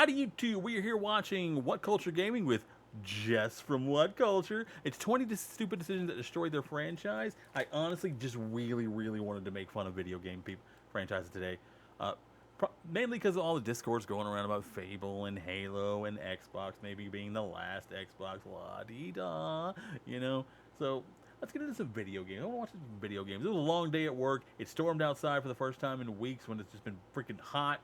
Howdy YouTube, we are here watching Whatculture Gaming with Jess from Whatculture. It's 20 stupid decisions that destroyed their franchise. I honestly just really wanted to make fun of video game franchises today. Uh, Mainly because of all the discourse going around about Fable and Halo and Xbox maybe being the last Xbox la-dee-da, you know? So let's get into some video games. I want to watch some video games. It was a long day at work. It stormed outside for the first time in weeks when it's just been freaking hot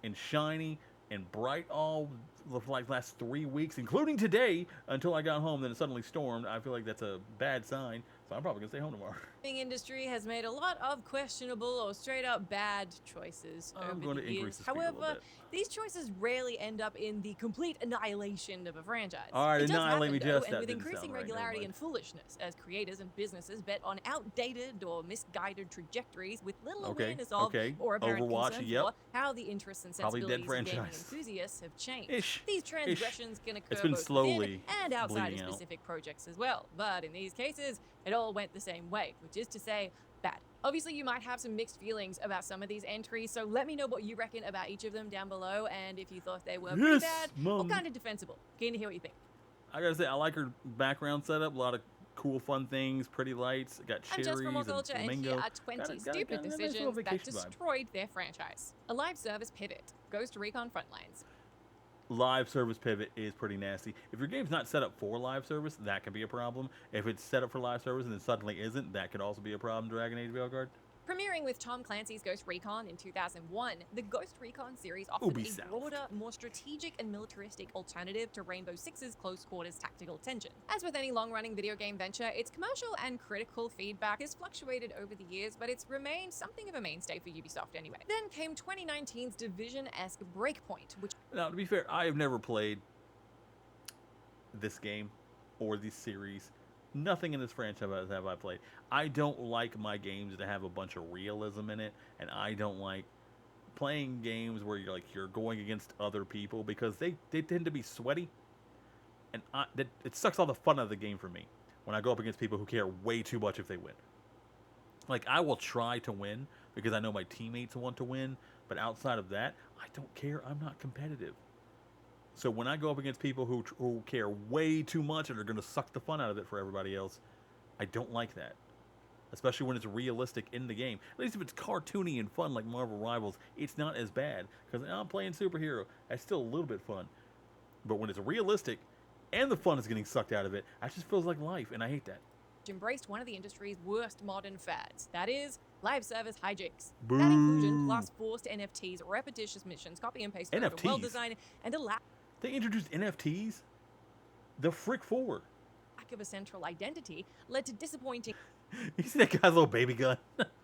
and shiny and bright all the last 3 weeks, including today, until I got home. Then it suddenly stormed. I feel like that's a bad sign, so I'm probably gonna stay home tomorrow. The industry has made a lot of questionable or straight up bad choices I'm over going the to increase years. the speed a little However, bit. these choices rarely end up in the complete annihilation of a franchise. All right, it does annihilate happen, me, though, Jess. and That with didn't increasing sound right. Never regularity mind. and foolishness, as creators and businesses bet on outdated or misguided trajectories with little awareness of or apparent Overwatch, concern yep. for how the interests and Probably dead sensibilities of gaming franchise. enthusiasts have changed. Ish. These transgressions can occur It's been both slowly within and outside of bleeding out. specific projects as well. But in these cases, it all went the same way, which is to say, bad. Obviously, you might have some mixed feelings about some of these entries, so let me know what you reckon about each of them down below, and if you thought they were pretty bad or kind of defensible. Keen to hear what you think. I gotta say, I like her background setup. A lot of cool, fun things, pretty lights. Got cherries I'm Jess from and Whatculture, and flamingo. here are 20 stupid decisions that destroyed their franchise. A live service pivot. Ghost Recon Frontlines. Live service pivot is pretty nasty. If your game's not set up for live service, that can be a problem. If it's set up for live service and then suddenly isn't, that could also be a problem. Dragon Age Veilguard. Premiering with Tom Clancy's Ghost Recon in 2001, the Ghost Recon series offered a broader, more strategic and militaristic alternative to Rainbow Six's close quarters tactical tension. As with any long-running video game venture, its commercial and critical feedback has fluctuated over the years, but it's remained something of a mainstay for Ubisoft anyway. Then came 2019's Division-esque Breakpoint, which... Now, to be fair, I have never played this game or this series. Nothing in this franchise have I played. I don't like my games to have a bunch of realism in it, and I don't like playing games where you're going against other people because they tend to be sweaty, and it sucks all the fun out of the game for me when I go up against people who care way too much if they win. Like, I will try to win because I know my teammates want to win, but outside of that, I don't care. I'm not competitive. So when I go up against people who care way too much and are going to suck the fun out of it for everybody else, I don't like that. Especially when it's realistic in the game. At least if it's cartoony and fun like Marvel Rivals, it's not as bad. Because I'm playing superhero, that's still a little bit fun. But when it's realistic and the fun is getting sucked out of it, that just feels like life, and I hate that. Embraced one of the industry's worst modern fads. That is, live service hijinks. Boo. That inclusion plus forced NFTs, repetitious missions, copy and paste photo, NFTs? well design, and a lack They introduced NFTs? The frick for? of a central identity led to disappointing You see that guy's little baby gun?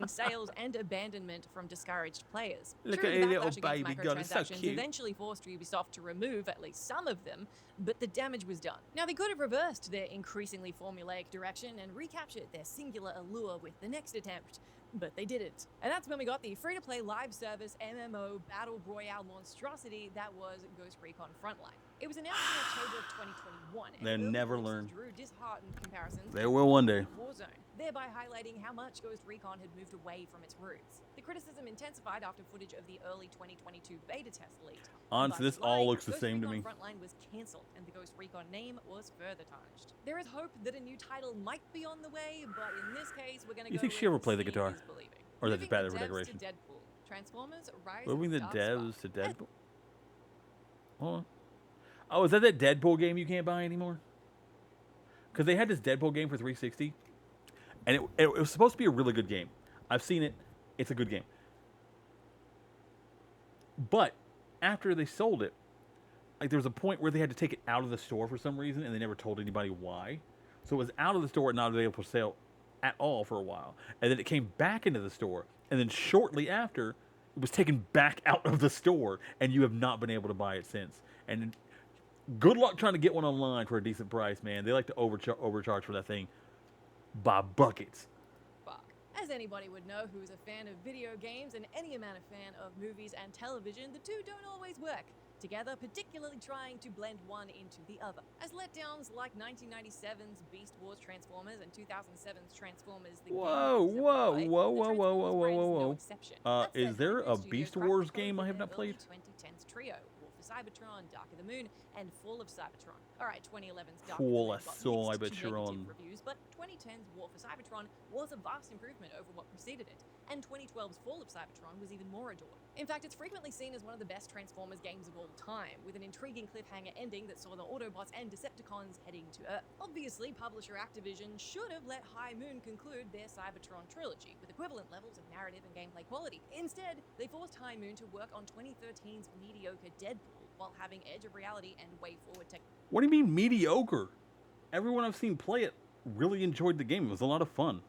sales and abandonment from discouraged players. Look True, at the a little backlash against baby gun, it's so microtransactions cute. eventually forced Ubisoft to remove at least some of them, but the damage was done. Now, they could have reversed their increasingly formulaic direction and recaptured their singular allure with the next attempt, but they didn't. And that's when we got the free-to-play live service MMO battle royale monstrosity that was Ghost Recon Frontline. It was announced in October of 2021. They and never early learn. Drew disheartened comparisons. They will one day. Warzone, thereby highlighting how much Ghost Recon had moved away from its roots. The criticism intensified after footage of the early 2022 beta test leaked. Honestly, this all looks the same to me. Ghost Recon Frontline was cancelled, and the Ghost Recon name was further tarnished. There is hope that a new title might be on the way, but in this case, we're going to go. You think she ever played the seeing guitar? is believing. Or is that just bad Moving the devs decoration? to Deadpool. Transformers: Rise Moving of the Dark devs Spark. to Deadpool? Hold on. Oh, is that Deadpool game you can't buy anymore? Because they had this Deadpool game for 360, and it was supposed to be a really good game. I've seen it. It's a good game. But after they sold it, like there was a point where they had to take it out of the store for some reason, and they never told anybody why. So it was out of the store and not available for sale at all for a while. And then it came back into the store, and then shortly after, it was taken back out of the store, and you have not been able to buy it since. And good luck trying to get one online for a decent price, man. They like to overcharge for that thing by buckets. Fuck. As anybody would know who is a fan of video games and any amount of fan of movies and television, the two don't always work together, particularly trying to blend one into the other. As letdowns like 1997's Beast Wars Transformers and 2007's Transformers The Whoa. Is there a Beast Wars game I have not played? 2010's trio, Cybertron, Dark of the Moon, and Fall of Cybertron. Alright, 2011's Dark Fall of of the Moon got mixed to Cybertron. negative reviews, but 2010's War for Cybertron was a vast improvement over what preceded it, and 2012's Fall of Cybertron was even more adored. In fact, it's frequently seen as one of the best Transformers games of all time, with an intriguing cliffhanger ending that saw the Autobots and Decepticons heading to Earth. Obviously, publisher Activision should have let High Moon conclude their Cybertron trilogy, with equivalent levels of narrative and gameplay quality. Instead, they forced High Moon to work on 2013's mediocre Deadpool, while having Edge of Reality and Way Forward tech. What do you mean mediocre? Everyone I've seen play it really enjoyed the game. It was a lot of fun.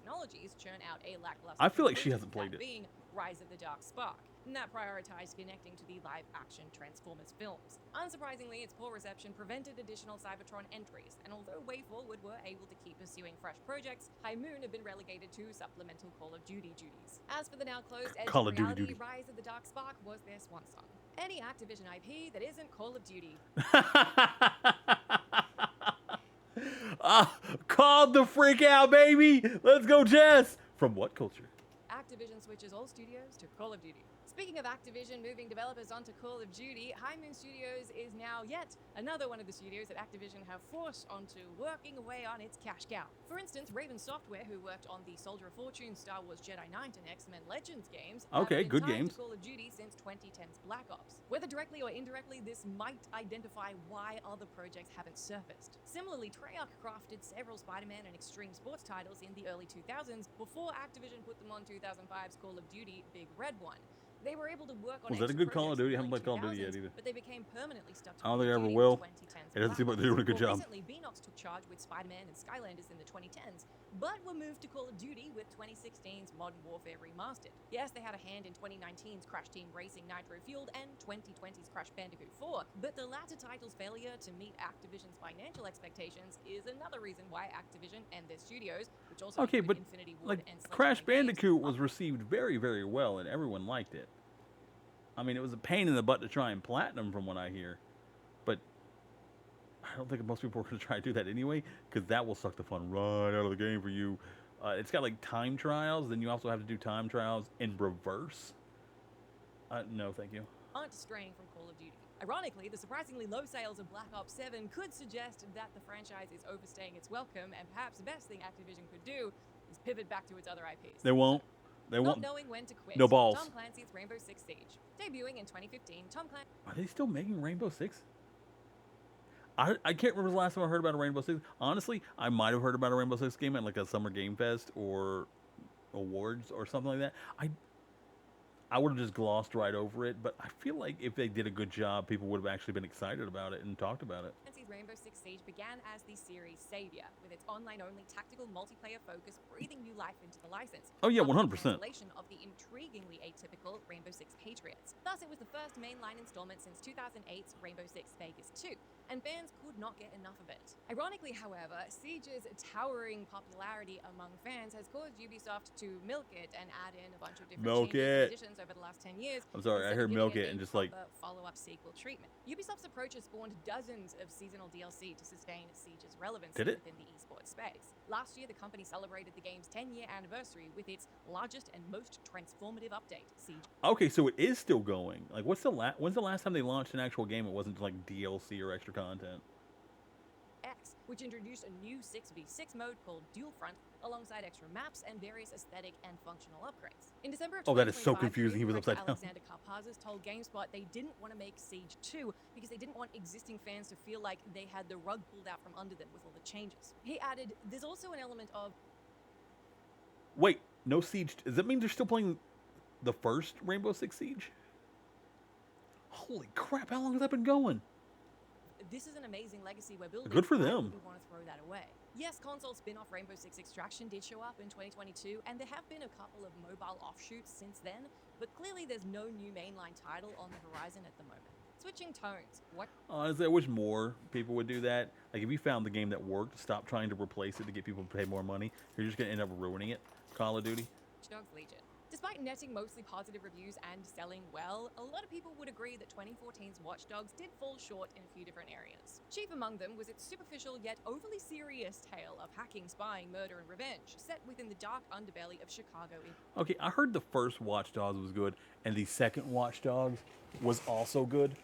Technologies churn out a lackluster. I feel like she conclusion, hasn't played that it. being Rise of the Dark Spark, and that prioritized connecting to the live-action Transformers films. Unsurprisingly, its poor reception prevented additional Cybertron entries, and although Way Forward were able to keep pursuing fresh projects, High Moon have been relegated to supplemental Call of Duty duties. As for the now closed Edge Call of of Duty Reality, duty. Rise of the Dark Spark was their swan song. Any Activision IP that isn't Call of Duty. Called the freak out, baby. Let's go, Jess. From Whatculture. Activision switches all studios to Call of Duty. Speaking of Activision moving developers onto Call of Duty, High Moon Studios is now yet another one of the studios that Activision have forced onto working away on its cash cow. For instance, Raven Software, who worked on the Soldier of Fortune, Star Wars Jedi Knight, and X-Men Legends games, Okay, have been good tied to games. Call of Duty since 2010's Black Ops. Whether directly or indirectly, this might identify why other projects haven't surfaced. Similarly, Treyarch crafted several Spider-Man and extreme sports titles in the early 2000s before Activision put them on 2005's Call of Duty Big Red One. They were able to work on Was that a extra good Call of projects in Duty? I the haven't played Call of Duty early yet either. 2000s, but they became permanently stuck to I don't Call think I of ever Duty will. in 2010's It doesn't seem like Black they're doing a good Ops. job. Recently, Beanox took charge with Spider-Man and Skylanders in the 2010s, but were moved to Call of Duty with 2016's Modern Warfare Remastered. Yes, they had a hand in 2019's Crash Team Racing Nitro Fueled and 2020's Crash Bandicoot 4, but the latter title's failure to meet Activision's financial expectations is another reason why Activision and their studios, which also Okay, but include Infinity Ward like and Crash Sledgehammer Games, Bandicoot was received very, very well, and everyone liked it. I mean, it was a pain in the butt to try and platinum, from what I hear, but I don't think most people are going to try to do that anyway, because that will suck the fun right out of the game for you. It's got like time trials, then you also have to do time trials in reverse. No, thank you. aren't straying from Call of Duty. Ironically, the surprisingly low sales of Black Ops 7 could suggest that the franchise is overstaying its welcome, and perhaps the best thing Activision could do is pivot back to its other IPs. They won't. They Not won't. knowing when to quit. No balls. Tom Clancy's Rainbow Six Siege. Debuting in 2015, Tom Clancy... Are they still making Rainbow Six? I can't remember the last time I heard about a Rainbow Six. Honestly, I might have heard about a Rainbow Six game at like a Summer Game Fest or awards or something like that. I would have just glossed right over it, but I feel like if they did a good job, people would have actually been excited about it and talked about it. Clancy's Rainbow Six Siege began as the series' savior, with its online-only tactical multiplayer focus breathing new life into the license. Oh yeah, following 100%. the cancellation of the intriguingly atypical Rainbow Six Patriots. Thus, it was the first mainline installment since 2008's Rainbow Six Vegas 2, and fans could not get enough of it. Ironically, however, Siege's towering popularity among fans has caused Ubisoft to milk it and add in a bunch of different Milk changes it. and additions over the last 10 years. I'm sorry, I instead of heard giving milk it it a and just like, proper follow-up sequel treatment. Ubisoft's approach has spawned dozens of seasonal DLC to sustain Siege's relevance Did it? within the esports space. Last year, the company celebrated the game's 10-year anniversary with its largest and most transformative update, Siege okay, so it is still going. Like, when's the last time they launched an actual game? It wasn't like DLC or extra content. X, which introduced a new 6v6 mode called Dual Front, alongside extra maps and various aesthetic and functional upgrades. In December of Oh, that is so 2025, confusing. He was creator upside down. Alexander Karpazis told GameSpot they didn't want to make Siege 2 because they didn't want existing fans to feel like they had the rug pulled out from under them with all the changes. He added, there's also an element of Wait, no Siege. Does that mean they're still playing the first Rainbow Six Siege? Holy crap, how long has that been going? this is an amazing legacy we're building. Good for Why them. would we want to throw that away? Yes, console spin-off Rainbow Six Extraction did show up in 2022, and there have been a couple of mobile offshoots since then, but clearly there's no new mainline title on the horizon at the moment. Switching tones. What Honestly, I wish more people would do that. Like, if you found the game that worked, stop trying to replace it to get people to pay more money. You're just going to end up ruining it. Call of Duty. Watch Dogs Legion. Despite netting mostly positive reviews and selling well, a lot of people would agree that 2014's Watch Dogs did fall short in a few different areas. Chief among them was its superficial yet overly serious tale of hacking, spying, murder, and revenge, set within the dark underbelly of Chicago. Okay, I heard the first Watch Dogs was good, and the second Watch Dogs was also good.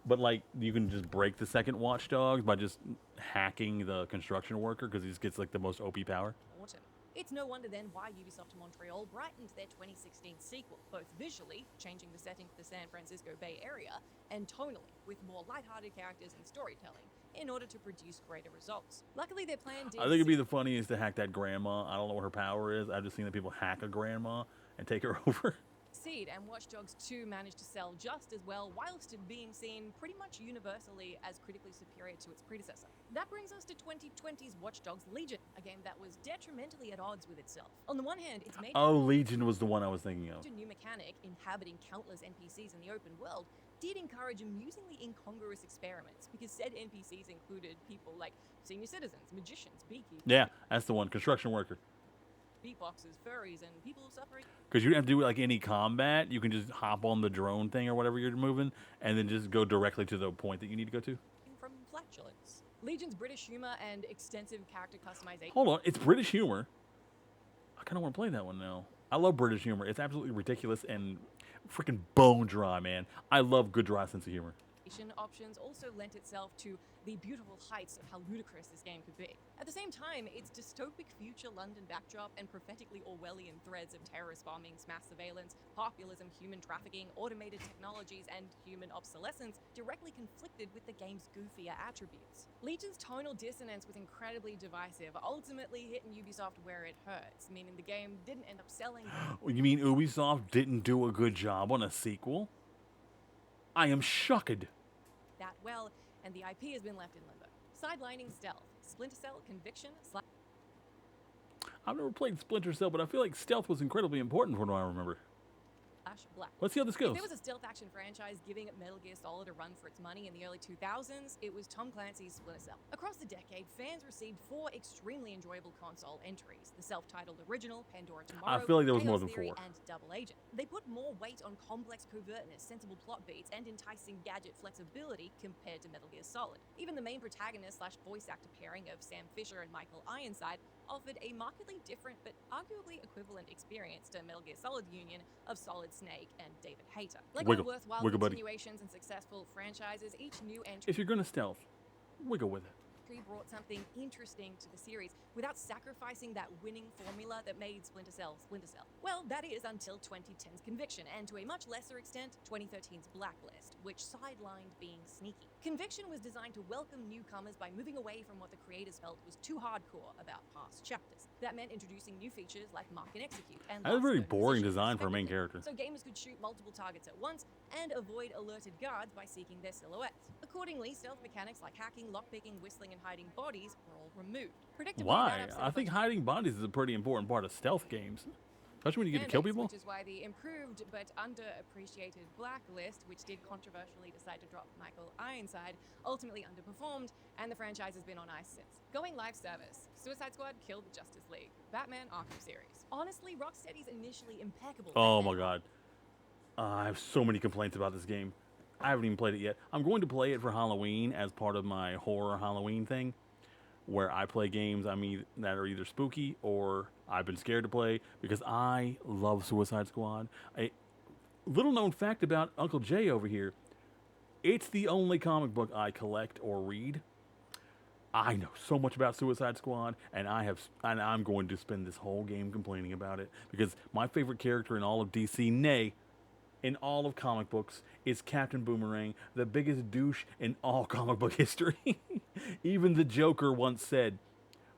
But like, you can just break the second Watchdog by just hacking the construction worker because he just gets like the most OP power. Autumn. It's no wonder then why Ubisoft Montreal brightened their 2016 sequel, both visually, changing the setting to the San Francisco Bay Area, and tonally, with more lighthearted characters and storytelling, in order to produce greater results. Luckily, their plan did. I think it'd be the funniest to hack that grandma. I don't know what her power is. I've just seen that people hack a grandma and take her over. Succeed, and Watch Dogs 2 managed to sell just as well, whilst it being seen pretty much universally as critically superior to its predecessor. That brings us to 2020's Watch Dogs Legion, a game that was detrimentally at odds with itself. On the one hand, its major Oh, Legion was the one I was thinking of. new mechanic, inhabiting countless NPCs in the open world, did encourage amusingly incongruous experiments, because said NPCs included people like senior citizens, magicians, beekeepers, Yeah, that's the one. Construction worker. beatboxers, furries, and people suffering Because you don't have to do like any combat. You can just hop on the drone thing or whatever you're moving, and then just go directly to the point that you need to go to. from flatulence. Legion's British humor and extensive character customization. Hold on, it's British humor. I kind of want to play that one now. I love British humor. It's absolutely ridiculous and freaking bone dry, man. I love good dry sense of humor. Options also lent itself to the beautiful heights of how ludicrous this game could be. At the same time, its dystopic future London backdrop and prophetically Orwellian threads of terrorist bombings, mass surveillance, populism, human trafficking, automated technologies, and human obsolescence directly conflicted with the game's goofier attributes. Legion's tonal dissonance was incredibly divisive, ultimately hitting Ubisoft where it hurts, meaning the game didn't end up selling. You mean Ubisoft didn't do a good job on a sequel? I am shocked. That well, and the IP has been left in limbo. Sidelining Stealth, Splinter Cell, Conviction, I've never played Splinter Cell, but I feel like stealth was incredibly important from what I remember. Black. Let's see how this goes. If there was a stealth action franchise giving Metal Gear Solid a run for its money in the early 2000s, it was Tom Clancy's Splinter Cell. Across the decade, fans received 4 extremely enjoyable console entries: the self-titled original, Pandora Tomorrow, I feel like there was Chaos more than Theory, 4. and Double Agent. They put more weight on complex covertness, sensible plot beats, and enticing gadget flexibility compared to Metal Gear Solid. Even the main protagonist/voice actor pairing of Sam Fisher and Michael Ironside offered a markedly different but arguably equivalent experience to Metal Gear Solid union of Solid Snake and David Hayter. Like all worthwhile continuations and successful franchises, each new entry If you're gonna stealth, wiggle with it. brought something interesting to the series without sacrificing that winning formula that made Splinter Cell Splinter Cell. Well, that is until 2010's Conviction, and to a much lesser extent, 2013's Blacklist, which sidelined being sneaky. Conviction was designed to welcome newcomers by moving away from what the creators felt was too hardcore about past chapters. That meant introducing new features like Mark and Execute and That's a very last-known boring position design for a main respectively, character. so gamers could shoot multiple targets at once and avoid alerted guards by seeking their silhouettes. Accordingly, stealth mechanics like hacking, lockpicking, whistling, and hiding bodies were all removed. Predictably, Why? that upset I a think bunch of hiding bodies is a pretty important part of stealth games. Especially when you get to kill fanbase, people. which is why the improved but underappreciated Blacklist, which did controversially decide to drop Michael Ironside, ultimately underperformed, and the franchise has been on ice since. Going live service, Suicide Squad killed the Justice League, Batman Arkham series. Honestly, Rocksteady's initially impeccable. Oh my god. I have so many complaints about this game. I haven't even played it yet. I'm going to play it for Halloween as part of my horror Halloween thing, where I play games that are either spooky or I've been scared to play, because I love Suicide Squad. A little known fact about Uncle Jay over here, it's the only comic book I collect or read. I know so much about Suicide Squad, and I'm going to spend this whole game complaining about it, because my favorite character in all of DC, nay, in all of comic books, is Captain Boomerang, the biggest douche in all comic book history. Even the Joker once said,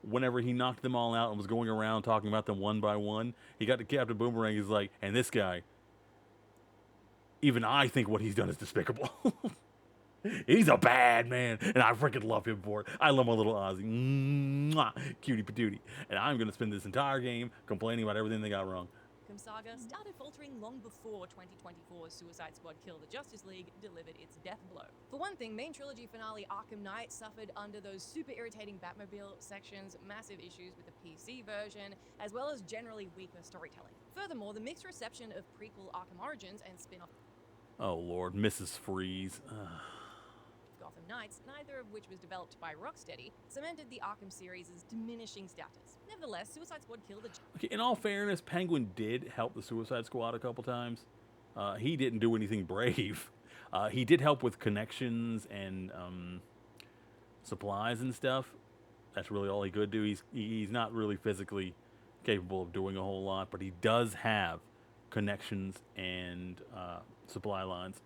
whenever he knocked them all out and was going around talking about them one by one, he got to Captain Boomerang, he's like, and this guy, even I think what he's done is despicable. He's a bad man, and I freaking love him for it. I love my little Ozzy. Mwah, cutie patootie. And I'm going to spend this entire game complaining about everything they got wrong. Saga started faltering long before 2024's Suicide Squad Kill the Justice League delivered its death blow. For one thing, main trilogy finale Arkham Knight suffered under those super irritating Batmobile sections, massive issues with the PC version, as well as generally weaker storytelling. Furthermore, the mixed reception of prequel Arkham Origins and spin-off Oh lord, Mrs. Freeze. Gotham Knights, neither of which was developed by Rocksteady, cemented the Arkham series' diminishing status. Nevertheless, Suicide Squad killed the... Okay, in all fairness, Penguin did help the Suicide Squad a couple times. He didn't do anything brave. He did help with connections and supplies and stuff. That's really all he could do. He's not really physically capable of doing a whole lot, but he does have connections and supply lines.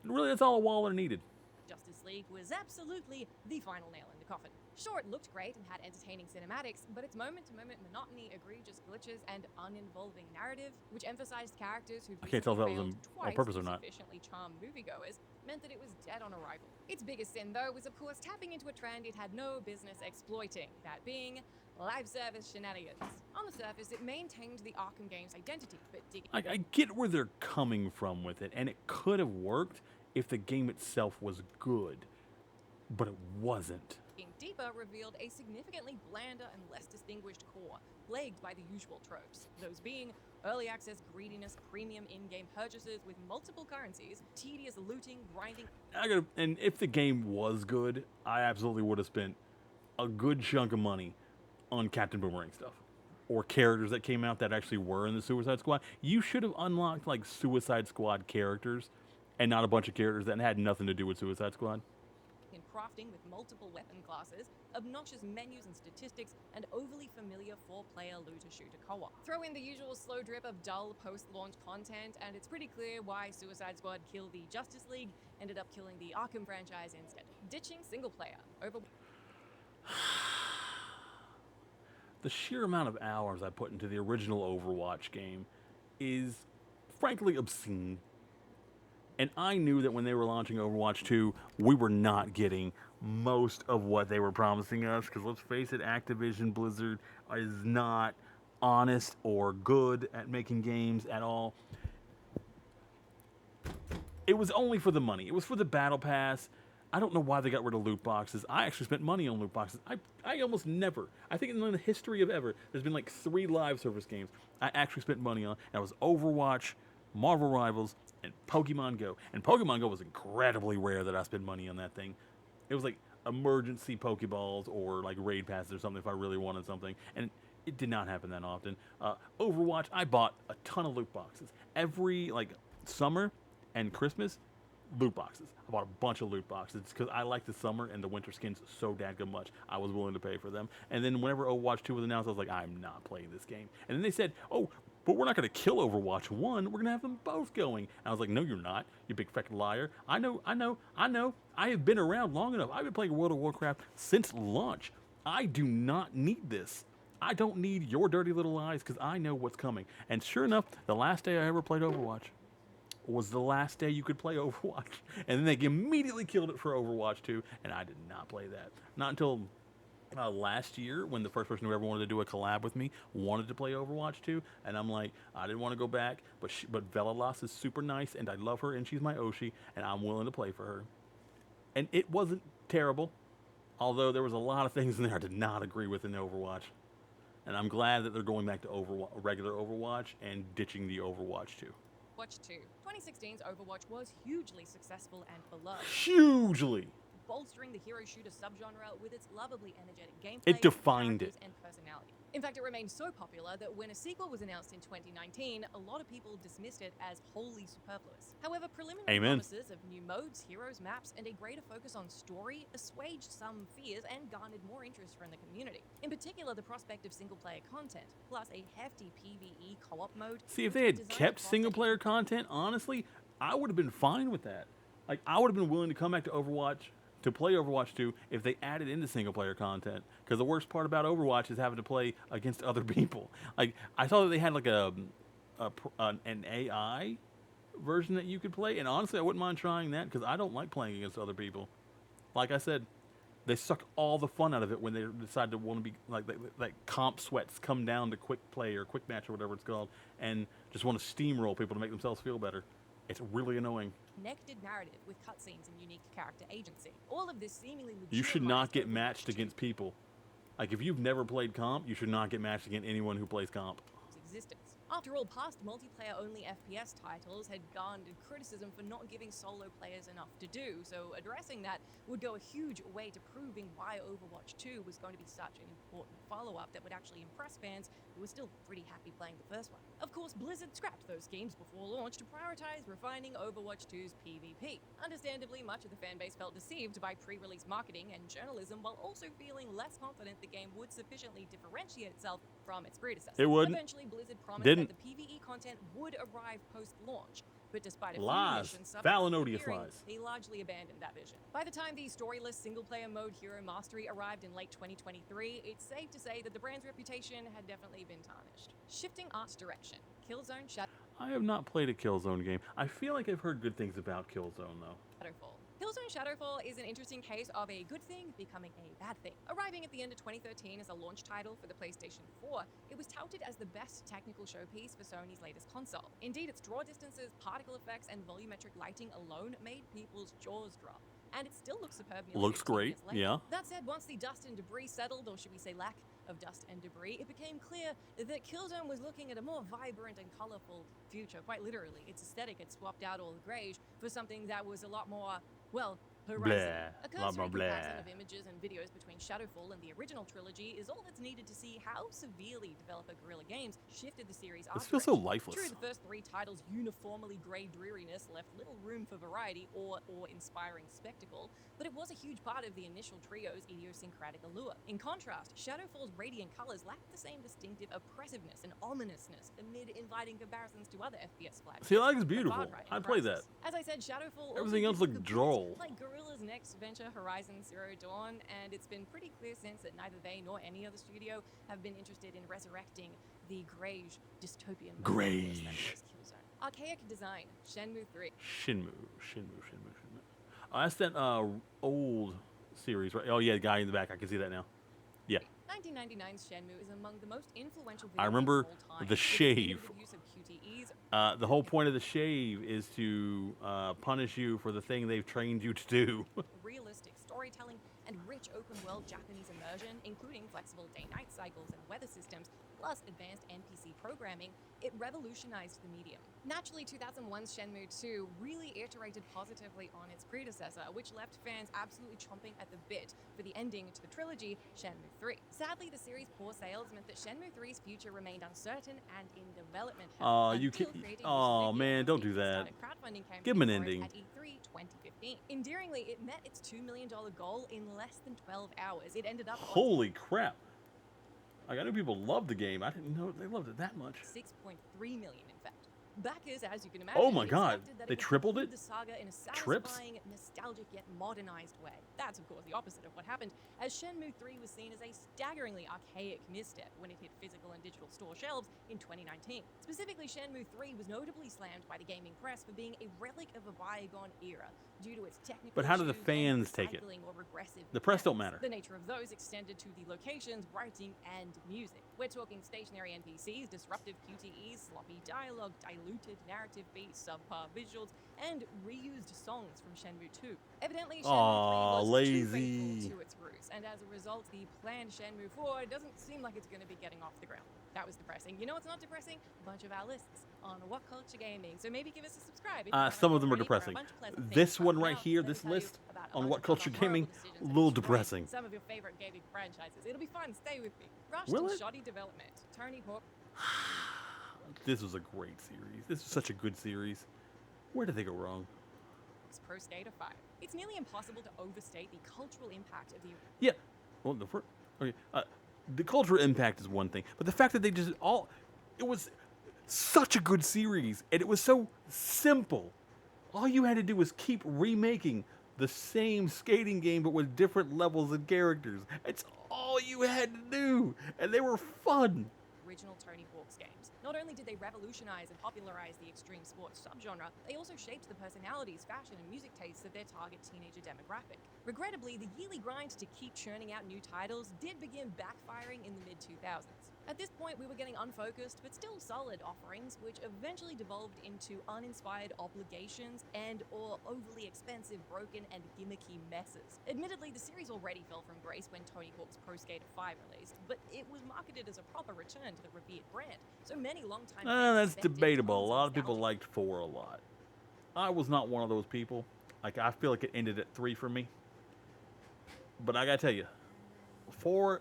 And really, that's all a Waller needed. Justice League was absolutely the final nail in the coffin. Sure, it looked great and had entertaining cinematics, but its moment-to-moment monotony, egregious glitches, and uninvolving narrative, which emphasized characters who'd I can't tell if that was failed on twice purpose to or not. sufficiently charm moviegoers, meant that it was dead on arrival. Its biggest sin, though, was of course tapping into a trend it had no business exploiting, that being live service shenanigans. On the surface, it maintained the Arkham game's identity, but digging I get where they're coming from with it, and it could have worked if the game itself was good, but it wasn't. deeper revealed a significantly blander and less distinguished core, plagued by the usual tropes, those being early access greediness, premium in-game purchases with multiple currencies, tedious looting, grinding. And if the game was good, I absolutely would have spent a good chunk of money on Captain Boomerang stuff. Or characters that came out that actually were in the Suicide Squad. You should have unlocked like Suicide Squad characters and not a bunch of characters that had nothing to do with Suicide Squad. In crafting with multiple weapon classes, obnoxious menus and statistics, and overly familiar four-player looter-shooter co-op. Throw in the usual slow drip of dull post-launch content, and it's pretty clear why Suicide Squad killed the Justice League, ended up killing the Arkham franchise instead. Ditching single-player. The sheer amount of hours I put into the original Overwatch game is frankly obscene. And I knew that when they were launching Overwatch 2, we were not getting most of what they were promising us. Because let's face it, Activision Blizzard is not honest or good at making games at all. It was only for the money. It was for the Battle Pass. I don't know why they got rid of loot boxes. I actually spent money on loot boxes. I almost never. I think in the history of ever, there's been like 3 live service games I actually spent money on. And it was Overwatch, Marvel Rivals, and Pokemon Go. And Pokemon Go was incredibly rare that I spent money on that thing. It was like emergency Pokeballs or like raid passes or something if I really wanted something. And it did not happen that often. Overwatch, I bought a ton of loot boxes. Every like summer and Christmas, loot boxes. I bought a bunch of loot boxes because I like the summer and the winter skins so dadgum much. I was willing to pay for them. And then whenever Overwatch 2 was announced, I was like, I'm not playing this game. And then they said, oh, but we're not going to kill Overwatch 1. We're going to have them both going. And I was like, no, you're not, you big fat liar. I know. I have been around long enough. I've been playing World of Warcraft since launch. I do not need this. I don't need your dirty little lies because I know what's coming. And sure enough, the last day I ever played Overwatch was the last day you could play Overwatch. And then they immediately killed it for Overwatch 2, and I did not play that. Not until last year, when the first person who ever wanted to do a collab with me wanted to play Overwatch 2, and I'm like, I didn't want to go back, but Velalas is super nice, and I love her, and she's my Oshi, and I'm willing to play for her. And it wasn't terrible, although there was a lot of things in there I did not agree with in Overwatch. And I'm glad that they're going back to regular Overwatch and ditching the Overwatch 2. Watch 2. 2016's Overwatch was hugely successful and beloved. Hugely! Bolstering the hero shooter subgenre with its lovably energetic gameplay, It defined it. and personality. In fact, it remained so popular that when a sequel was announced in 2019, a lot of people dismissed it as wholly superfluous. However, preliminary promises of new modes, heroes, maps, and a greater focus on story assuaged some fears and garnered more interest from the community. In particular, the prospect of single-player content, plus a hefty PvE co-op mode. See, if they had kept single-player content, honestly, I would have been fine with that. Like, I would have been willing to come back to Overwatch to play Overwatch 2 if they added into single-player content. Because the worst part about Overwatch is having to play against other people. Like, I saw that they had like an AI version that you could play, and honestly, I wouldn't mind trying that because I don't like playing against other people. Like I said, they suck all the fun out of it when they decide to want to be like comp sweats come down to quick play or quick match or whatever it's called, and just want to steamroll people to make themselves feel better. It's really annoying. Connected narrative with cutscenes and unique character agency. All of this seemingly legitimized. You should not get matched against people. Like, if you've never played comp, you should not get matched against anyone who plays comp. Existence. After all, past multiplayer-only FPS titles had garnered criticism for not giving solo players enough to do, so addressing that would go a huge way to proving why Overwatch 2 was going to be such an important follow-up that would actually impress fans who were still pretty happy playing the first one. Of course, course, Blizzard scrapped those games before launch to prioritize refining Overwatch 2's PvP. Understandably, much of the fanbase felt deceived by pre-release marketing and journalism, while also feeling less confident the game would sufficiently differentiate itself from its predecessor. It wouldn't. Eventually, Blizzard promised Didn't. that the PvE content would arrive post-launch, but despite a Lies. few missions subsequently Valentine's appearing, lies. they largely abandoned that vision. By the time the storyless single-player mode Hero Mastery arrived in late 2023, it's safe to say that the brand's reputation had definitely been tarnished. Shifting art direction, Killzone I have not played a Killzone game. I feel like I've heard good things about Killzone, though. Shadowfall. Killzone Shadowfall is an interesting case of a good thing becoming a bad thing. Arriving at the end of 2013 as a launch title for the PlayStation 4, it was touted as the best technical showpiece for Sony's latest console. Indeed, its draw distances, particle effects, and volumetric lighting alone made people's jaws drop. And it still looks superb. Looks great, years later. yeah. That said, once the dust and debris settled, or should we say lack of dust and debris, it became clear that Killzone was looking at a more vibrant and colorful future. Quite literally, its aesthetic had swapped out all the greige for something that was a lot more, well, horizon. A cursory comparison of images and videos between Shadowfall and the original trilogy is all that's needed to see how severely developer Guerrilla Games shifted the series' art This feels so direction. lifeless. True, the first three titles' uniformly grey dreariness left little room for variety or inspiring spectacle, but it was a huge part of the initial trio's idiosyncratic allure. In contrast, Shadowfall's radiant colors lacked the same distinctive oppressiveness and ominousness amid inviting comparisons to other FPS flagships. See, that looks beautiful. I'd play that. As I said, Shadowfall Everything else looked droll. like Guerrilla's next venture, Horizon Zero Dawn, and it's been pretty clear since that neither they nor any other studio have been interested in resurrecting the greige dystopian Greige. that was Killzone. Archaic design, Shenmue 3. Shenmue. That's that old series, right? Oh, yeah, the guy in the back. I can see that now. Yeah. 1999's Shenmue is among the most influential I video remember games of all time. the Its shave. innovative use of QTEs, The whole point of the shave is to punish you for the thing they've trained you to do. realistic storytelling, and rich open-world Japanese immersion, including flexible day-night cycles and weather systems, plus advanced NPC programming, it revolutionized the medium. Naturally, 2001's Shenmue 2 really iterated positively on its predecessor, which left fans absolutely chomping at the bit for the ending to the trilogy, Shenmue 3. Sadly, the series' poor sales meant that Shenmue 3's future remained uncertain and in development. You can't. Oh man, don't do that. Give him an ending. At E3 2015. Endearingly, it met its $2 million goal in less than 12 hours. It ended up on Holy crap! I know people love the game. I didn't know they loved it that much. 6.3 million, in fact. Backers, as you can imagine, Oh my God, expected that they it would tripled conclude it? the saga in a Trips? satisfying, nostalgic yet modernized way. That's, of course, the opposite of what happened, as Shenmue 3 was seen as a staggeringly archaic misstep when it hit physical and digital store shelves in 2019. Specifically, Shenmue 3 was notably slammed by the gaming press for being a relic of a bygone era due to its technical But how do the issues and fans take it? recycling or regressive The press don't mechanics. matter. The nature of those extended to the locations, writing, and music. We're talking stationary NPCs, disruptive QTEs, sloppy dialogue, diluted narrative beats, subpar visuals, and reused songs from Shenmue 2. Evidently, Shenmue 3 was too lazy. faithful to its roots, and as a result, the planned Shenmue 4 doesn't seem like it's going to be getting off the ground. That was depressing. You know what's not depressing? A bunch of our lists on Whatculture Gaming. So maybe give us a subscribe. if you haven't Some of them are already, for a depressing. bunch of pleasant things This one coming right out. here, Let me this tell you list about a on bunch of Whatculture horrible Gaming, decisions a that little destroyed depressing. Some of your favorite gaming franchises. It'll be fun. Stay with me. Rushed Will and it? shoddy development. Tony Hawk. This was a great series. This was such a good series. Where did they go wrong? Pro Skater 5. It's nearly impossible to overstate the cultural impact of the Yeah. Well, the first. Okay. The cultural impact is one thing, but the fact that they just it was such a good series, and it was so simple. All you had to do was keep remaking the same skating game, but with different levels and characters. It's all you had to do, and they were fun. original Tony Hawk's games. Not only did they revolutionize and popularize the extreme sports subgenre, they also shaped the personalities, fashion, and music tastes of their target teenager demographic. Regrettably, the yearly grind to keep churning out new titles did begin backfiring in the mid-2000s. At this point, we were getting unfocused, but still solid offerings, which eventually devolved into uninspired obligations and/or overly expensive, broken, and gimmicky messes. Admittedly, the series already fell from grace when Tony Hawk's Pro Skater 5 released, but it was marketed as a proper return to the revered brand, so many longtime fans That's expected debatable. A tons lot of people nostalgia. liked 4 a lot. I was not one of those people. Like, I feel like it ended at 3 for me. But I gotta tell you, 4,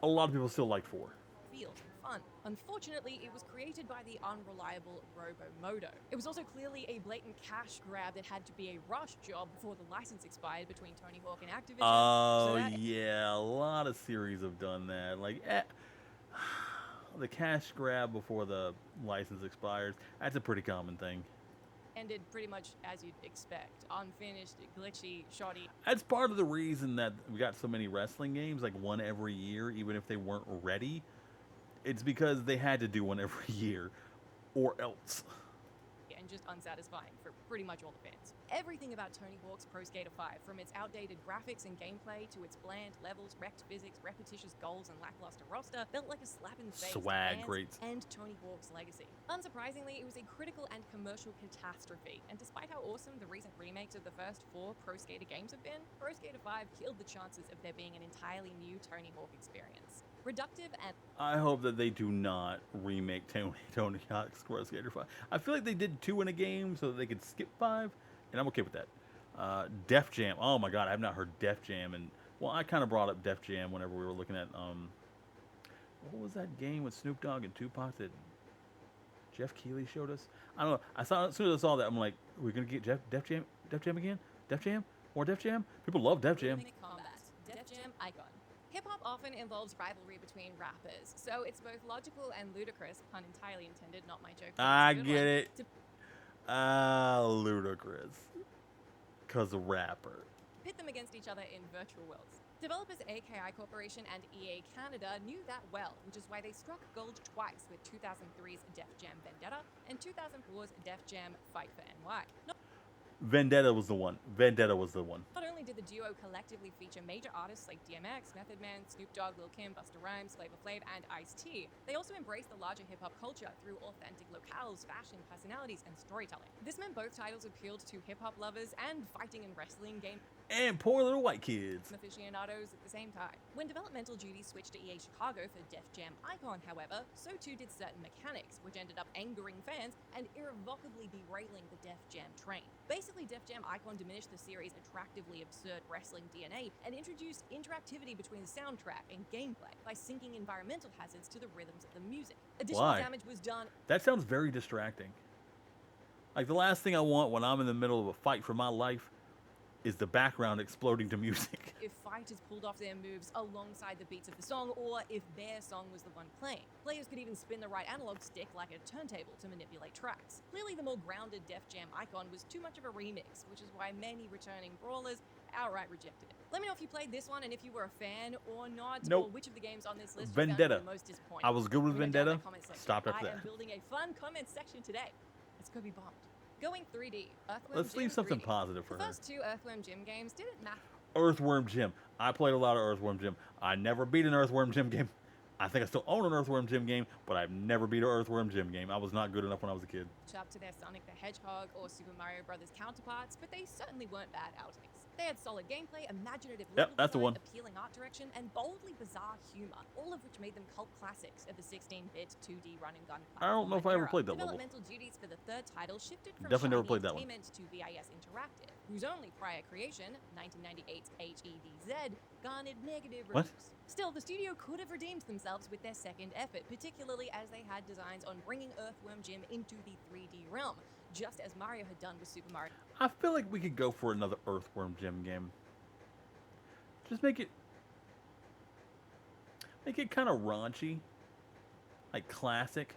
a lot of people still liked 4. Feels and fun. Unfortunately, it was created by the unreliable Robomodo. It was also clearly a blatant cash grab that had to be a rush job before the license expired between Tony Hawk and Activision. So Oh, that yeah. A lot of series have done that. Like, the cash grab before the license expires. That's a pretty common thing. ended pretty much as you'd expect. Unfinished, glitchy, shoddy. That's part of the reason that we got so many wrestling games, like one every year, even if they weren't ready. It's because they had to do one every year, or else. And just unsatisfying for pretty much all the fans. Everything about Tony Hawk's Pro Skater 5, from its outdated graphics and gameplay to its bland levels, wrecked physics, repetitious goals, and lackluster roster, felt like a slap in the face Swag, to fans great. and Tony Hawk's legacy. Unsurprisingly, it was a critical and commercial catastrophe, and despite how awesome the recent remakes of the first 4 Pro Skater games have been, Pro Skater 5 killed the chances of there being an entirely new Tony Hawk experience. Reductive and I hope that they do not remake Tony Hawk's Pro Skater 5. I feel like they did 2 in a game so that they could skip 5, and I'm okay with that. Def Jam. Oh my god, I have not heard Def Jam. And, well, I kind of brought up Def Jam whenever we were looking at, what was that game with Snoop Dogg and Tupac that Jeff Keighley showed us? I don't know. As soon as I saw that, I'm like, are we going to get Def Jam again? Def Jam? More Def Jam? People love Def Jam. combat. Def Jam icon. Hip-hop often involves rivalry between rappers, so it's both logical and ludicrous, pun entirely intended, not my joke. I get it. Ludicrous. Because a rapper. Pit them against each other in virtual worlds. Developers AKI Corporation and EA Canada knew that well, which is why they struck gold twice with 2003's Def Jam Vendetta and 2004's Def Jam Fight for NY. Vendetta was the one. Not only did the duo collectively feature major artists like DMX, Method Man, Snoop Dogg, Lil Kim, Busta Rhymes, Flavor Flav, and Ice-T, they also embraced the larger hip-hop culture through authentic locales, fashion, personalities, and storytelling. This meant both titles appealed to hip-hop lovers and fighting and wrestling game And poor little white kids. aficionados at the same time. When developmental duties switched to EA Chicago for Def Jam Icon, however, so too did certain mechanics, which ended up angering fans and irrevocably derailing the Def Jam train. Basically, Def Jam Icon diminished the series' attractively absurd wrestling DNA and introduced interactivity between the soundtrack and gameplay by syncing environmental hazards to the rhythms of the music. Additional Why? damage was done. That sounds very distracting. Like, the last thing I want when I'm in the middle of a fight for my life is the background exploding to music. If fighters pulled off their moves alongside the beats of the song, or if their song was the one playing. Players could even spin the right analog stick like a turntable to manipulate tracks. Clearly, the more grounded Def Jam Icon was too much of a remix, which is why many returning brawlers outright rejected it. Let me know if you played this one and if you were a fan or not, Nope. or which of the games on this list you Vendetta. found the most disappointing. I was good with Let me know down in Vendetta. the comment section. Stopped after I am that. building a fun comment section today. Let's go be bombed. Going 3D. Earthworm Let's Jim leave something 3D. positive for The her. first 2 Earthworm Jim games didn't matter. Earthworm Jim. I played a lot of Earthworm Jim. I never beat an Earthworm Jim game. I think I still own an Earthworm Jim game, but I've never beat an Earthworm Jim game. I was not good enough when I was a kid. Up to their Sonic the Hedgehog or Super Mario Brothers counterparts, but they certainly weren't bad outings. They had solid gameplay, imaginative level that's the design, one. appealing art direction, and boldly bizarre humor, all of which made them cult classics of the 16-bit 2D run-and-gun I don't know if I ever era. played that level. Developmental duties for the third title shifted from Definitely never Shiny played that one. Entertainment to VIS Interactive, whose only prior creation, 1998's HEDZ, garnered negative What? reviews. Still, the studio could have redeemed themselves with their second effort, particularly as they had designs on bringing Earthworm Jim into the 3D realm, just as Mario had done with Super Mario. I feel like we could go for another Earthworm Jim game. Just make it kind of raunchy, like classic.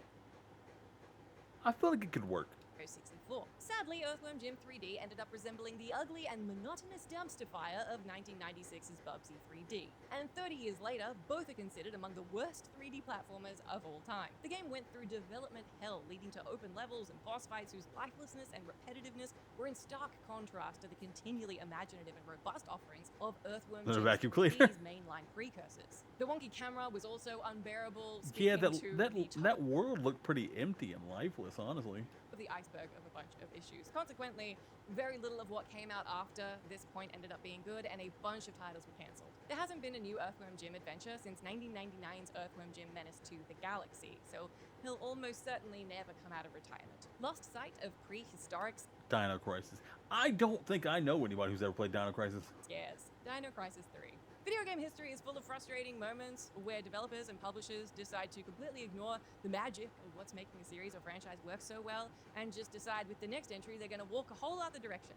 I feel like it could work. 64. Sadly, Earthworm Jim 3D ended up resembling the ugly and monotonous dumpster fire of 1996's Bubsy 3D. And 30 years later, both are considered among the worst 3D platformers of all time. The game went through development hell, leading to open levels and boss fights whose lifelessness and repetitiveness were in stark contrast to the continually imaginative and robust offerings of Earthworm Another Jim's vacuum cleaner. 3D's mainline precursors. The wonky camera was also unbearable. Yeah, speaking to the that world looked pretty empty and lifeless, honestly. the iceberg of a bunch of issues. Consequently, very little of what came out after this point ended up being good, and a bunch of titles were cancelled. There hasn't been a new Earthworm Jim adventure since 1999's Earthworm Jim Menace to the Galaxy, so he'll almost certainly never come out of retirement. Lost sight of prehistoric Dino Crisis. I don't think I know anybody who's ever played Dino Crisis. scares. Dino Crisis 3. Video game history is full of frustrating moments where developers and publishers decide to completely ignore the magic of what's making a series or franchise work so well and just decide with the next entry they're going to walk a whole other direction,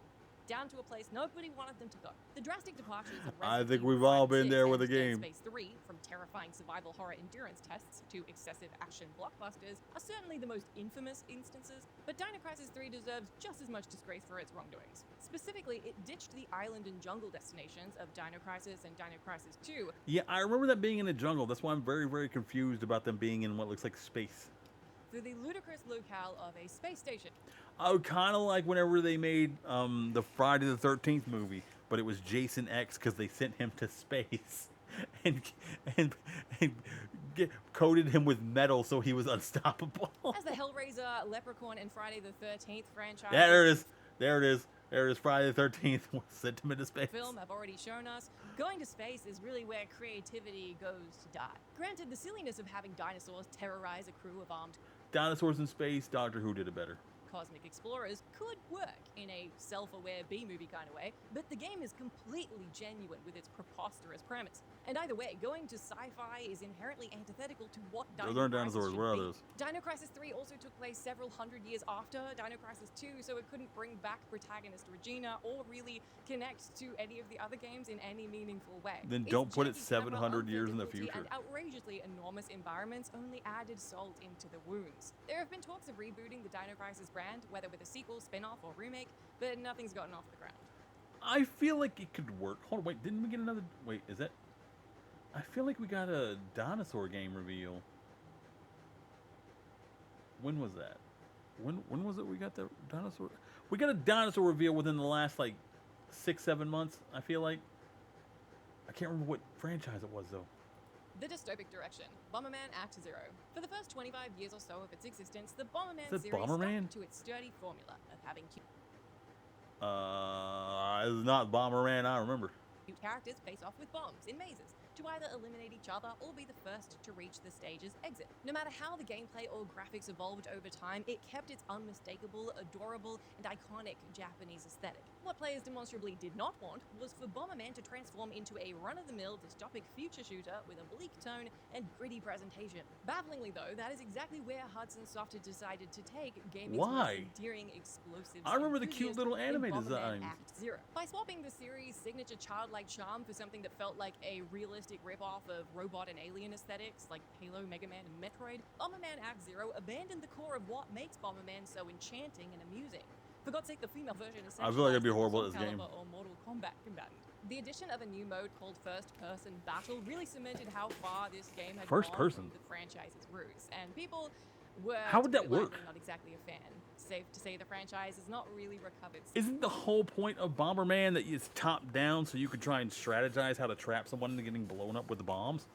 down to a place nobody wanted them to go. The drastic departures of I Resident think Evil we've all 5, been 6, there and with a Dead game. Space 3, from terrifying survival horror endurance tests to excessive action blockbusters, are certainly the most infamous instances, but Dino Crisis 3 deserves just as much disgrace for its wrongdoings. Specifically, it ditched the island and jungle destinations of Dino Crisis and Dino Crisis 2. Yeah, I remember that being in the jungle. That's why I'm very, very confused about them being in what looks like space. For the ludicrous locale of a space station. Oh, kind of like whenever they made the Friday the 13th movie, but it was Jason X because they sent him to space and, and, and coated him with metal so he was unstoppable. As the Hellraiser, Leprechaun, and Friday the 13th franchise. Yeah, there it is. There it is. There it is. Friday the 13th sent him into space. Film have already shown us, going to space is really where creativity goes to die. Granted, the silliness of having dinosaurs terrorize a crew of armed Dinosaurs in space, Doctor Who did it better. cosmic explorers could work in a self-aware B-movie kind of way, but the game is completely genuine with its preposterous premise. And either way, going to sci-fi is inherently antithetical to what Those aren't dinosaurs. should What are be. those? Dino Crisis 3 also took place several hundred years after Dino Crisis 2, so it couldn't bring back protagonist Regina or really connect to any of the other games in any meaningful way. Then Its don't put it janky camera, 700 years in the unpredictability, future. And outrageously enormous environments only added salt into the wounds. There have been talks of rebooting the Dino Crisis brand, whether with a sequel, spin-off, or remake, but nothing's gotten off the ground. I feel like it could work. Hold on, wait, didn't we get another? Wait, is that? I feel like we got a dinosaur game reveal. When was that? When was it we got the dinosaur? We got a dinosaur reveal within the last like 6-7 months. I feel like. I can't remember what franchise it was though. The dystopic direction, Bomberman Act Zero. For the first 25 years or so of its existence, the Bomberman Is it series Bomberman? stuck to its sturdy formula of having cute It's not Bomberman. I remember. characters face off with bombs in mazes to either eliminate each other or be the first to reach the stage's exit. No matter how the gameplay or graphics evolved over time, it kept its unmistakable, adorable, and iconic Japanese aesthetic. What players demonstrably did not want was for Bomberman to transform into a run-of-the-mill dystopic future shooter with a bleak tone and gritty presentation. Bafflingly though, that is exactly where Hudson Soft had decided to take gaming's Why? most endearing explosives. I remember the cute little anime Bomberman designs. Act Zero. By swapping the series' signature childlike charm for something that felt like a realistic rip-off of robot and alien aesthetics like Halo, Mega Man, and Metroid, Bomberman Act Zero abandoned the core of what makes Bomberman so enchanting and amusing. For God's sake, the female version is I feel like I'd be horrible at this game. or Mortal Kombat combatant. The addition of a new mode called First Person Battle really cemented how far this game had First gone person? from the franchise's roots, and people were, How would to that put it work? lightly, not exactly a fan. Safe to say the franchise has not really recovered. Isn't the whole point of Bomberman that it's top down so you could try and strategize how to trap someone into getting blown up with the bombs?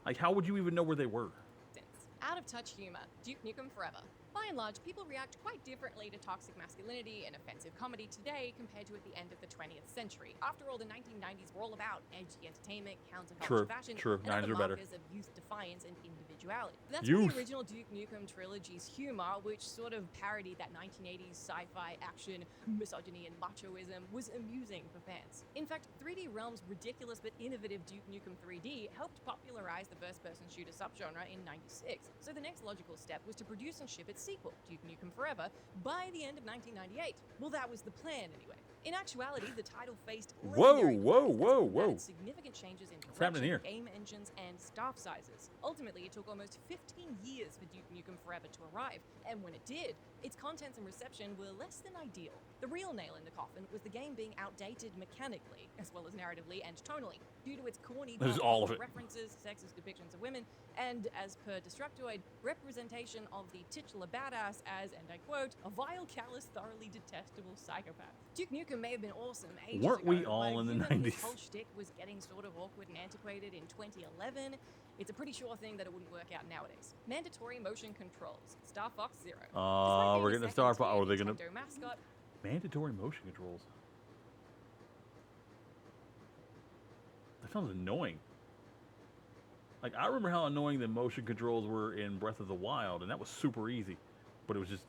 Like, how would you even know where they were? Out-of-touch humor, Duke Nukem Forever. By and large, people react quite differently to toxic masculinity and offensive comedy today compared to at the end of the 20th century. After all, the 1990s were all about edgy entertainment, counterculture fashion, True. and other 90s are better. markers of youth defiance and individuality. That's Youth. why the original Duke Nukem trilogy's humor, which sort of parodied that 1980s sci-fi action, misogyny, and machoism, was amusing for fans. In fact, 3D Realms' ridiculous but innovative Duke Nukem 3D helped popularize the first-person shooter subgenre in '96. So the next logical step was to produce and ship its sequel, Duke Nukem Forever, by the end of 1998. Well, that was the plan anyway. In actuality, the title faced legendary delays that added significant changes in happening direction, here? game engines, and staff sizes. Ultimately, it took almost 15 years for Duke Nukem Forever to arrive, and when it did, its contents and reception were less than ideal. The real nail in the coffin was the game being outdated mechanically, as well as narratively and tonally, due to its corny That is pop all of it. references, sexist depictions of women, and, as per Destructoid, representation of the titular badass as, and I quote, a vile, callous, thoroughly detestable psychopath. Duke Nukem may have been awesome ages Weren't ago, we but all in the given 90s? This whole shtick was getting sort of awkward and antiquated in 2011. It's a pretty sure thing that it wouldn't work out nowadays. Mandatory motion controls. Star Fox Zero. Despite being We're a getting a Star Fox. second-tier Oh, they're gonna Nintendo mascot, mandatory motion controls. That sounds annoying. Like, I remember how annoying the motion controls were in Breath of the Wild, and that was super easy, but it was just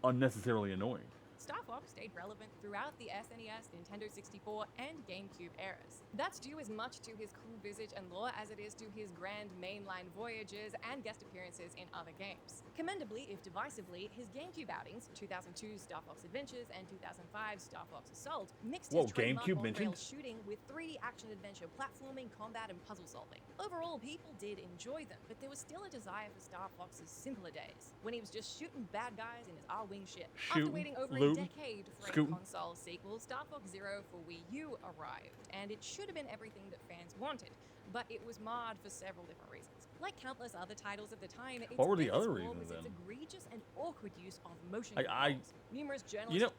unnecessarily annoying. Star Fox stayed relevant throughout the SNES, Nintendo 64, and GameCube eras. That's due as much to his cool visage and lore as it is to his grand mainline voyages and guest appearances in other games. Commendably, if divisively, his GameCube outings, 2002's Star Fox Adventures and 2005's Star Fox Assault, mixed his trademark GameCube on-rail mentioned? shooting with 3D action-adventure platforming, combat, and puzzle solving. Overall, people did enjoy them, but there was still a desire for Star Fox's simpler days, when he was just shooting bad guys in his R-Wing ship. After waiting over a decade for a console sequel, Star Fox Zero for Wii U arrived, and it should have been everything that fans wanted, but it was marred for several different reasons. Like countless other titles of the time, its what were the other biggest flaw reasons was then? its egregious and awkward use of motion Like, controls. Numerous journalists You know,